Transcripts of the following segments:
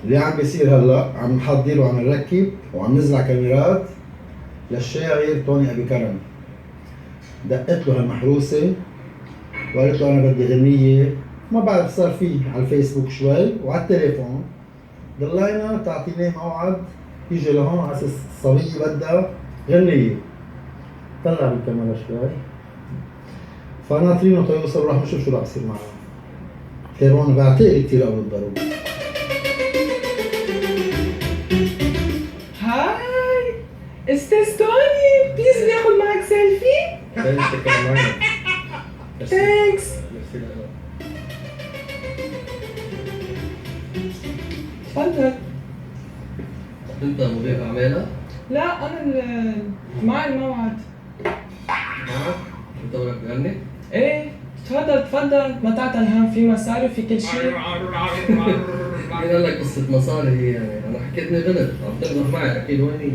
اللي عم بيصير هلا عم نحضر وعم نركب وعم نزرع كاميرات للشاعر توني ابي كرم. دقت له هالمحروسه وقالت له انا بدي غنيه، ما بعرف صار فيه على الفيسبوك شوي وعلى التليفون، ضلينا تعطيني موعد يجي لهون على اساس الصبيه بدها غنيه. طلع بالكاميرا شوي، فناطرينه تيوصل وراح نشوف شو راح يصير معه. تابعونا بعتقد كثير قبل الضرب. هاي استاذ توني، بليز ناخد معك سيلفي؟ خلينا نتكلم معنا. ثانكس. تفضل. انت مدير اعمالها؟ لا انا معي الموعد. معك؟ انت بدك تغني؟ ايه تفضل تفضل، ما تعطل هم، في مصاري وفي كل شيء. مين قال لك قصة مصاري هي يعني؟ انا حكيتني غلط، عم تمزح معي اكيد. وين هي؟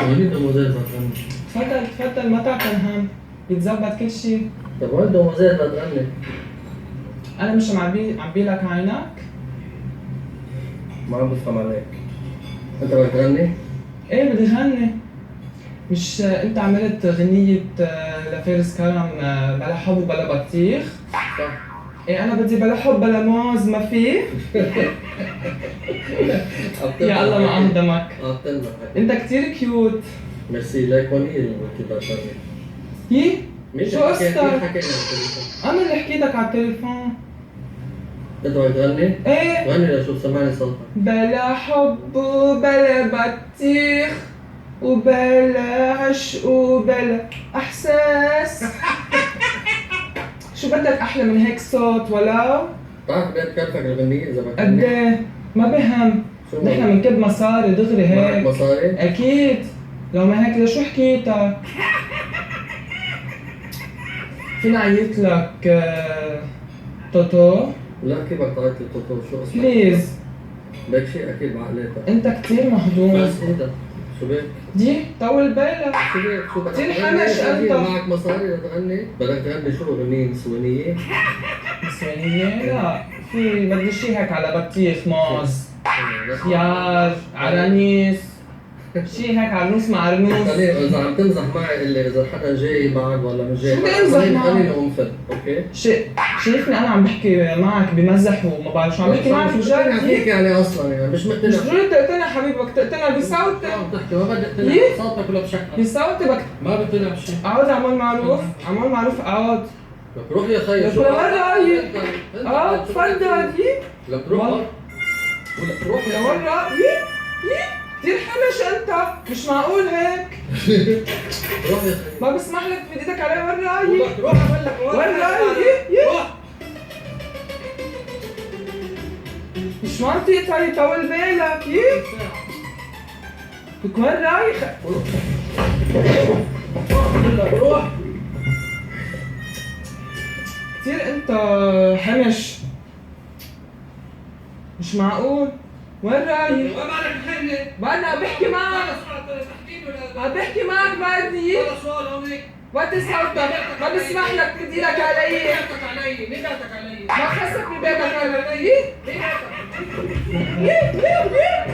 وين انت مدير بتغني؟ تفضل تفضل ما تعطل هم، يتظبط كل شيء. طب وين دوموزيل بتغني؟ انا مش معبي لك عينك؟ ما عم بفهم عليك. انت بدك تغني؟ ايه بدي غني. مش انت عملت غنية لفارس كرم بلا حب وبلا بطيخ؟ صح. ايه انا بدي بلا حب بلا موز ما فيه؟ يا الله ما اهضمك. بتمزح. انت كتير كيوت. ميرسي، ليك وين هي اللي بدك تغني؟ هي؟ مين شو اللي قصتك؟ حكينا بالتليفون؟ انا اللي حكيتك على التليفون. انت بدك تغني؟ ايه غني لشوف، سمعني صوتك. بلا حب وبلا بطيخ وبلا عشق وبلا احساس. شو بدك احلى من هيك صوت ولو؟ بتعرف قد كلفك الغنية اذا بدك قد تغني؟ ايه؟ ما بهم. شو نحن بنكب مصاري دغري معك هيك. مصاري؟ اكيد. لو ما هيك لشو حكيتك؟ فينا عيط لك توتو؟ لا كيف بدك تعيط للتوتو؟ شو قصتك؟ بليز. بدك شيء اكيد بعقليتك. انت كتير مهضوم. بس اهدى. شو بك؟ دي طول بالك. شو بك؟ شو بدك كتير تغني؟ حمش أنت. معك مصاري لتغني؟ بدك تغني شو؟ غنية نسوانية؟ نسوانية؟ لا في بدي شي هيك على بطيخ موز خيار عرانيس، شي هيك عرنوس مع عرنوس. خليني اذا عم تمزح معي قل لي اذا حدا جاي بعد ولا مش جاي. شو بدي أمزح معك؟ خليني انفذ، اوكي؟ شايفني انا عم بحكي معك بمزح وما بعرف شو عم بحكي معك مش بجد. فيك يعني اصلا يعني مش مش مقتنع. ضروري تقتنع حبيبي، بدك تقتنع شو بصوتك. عم تحكي؟ ما بدي اقتنع ليه؟ بصوتك ولا بشكلك. بصوتي بدك ما بقتنع بشيء. اقعد اعمل معروف، اعمل معروف اقعد. لك روح يا خيي. لك شو وين رايك؟ اه شو تفضل. لك روح. والله. ولك روح يا لوين رايك؟ كثير حمش انت، مش معقول هيك. روح يا خيي. ما بسمح لك تمد ايدك علي. وين رايك؟ لك روح اقول لك وين رايك؟ روح. مش منطقي طول بالك. لك وين رايح؟ روح. كثير انت حمش، مش معقول. وين رايح؟ وين بدك تحلي؟ بعدنا عم بحكي معك. عم بحكي معك بعدني. ولا سؤال هونيك. بدي صوتك، ما بسمح لك تمد ايدك علي. ليه بيتك علي؟ ليه بيتك علي؟ ما خصك ببيتك علي. ليه بيتك؟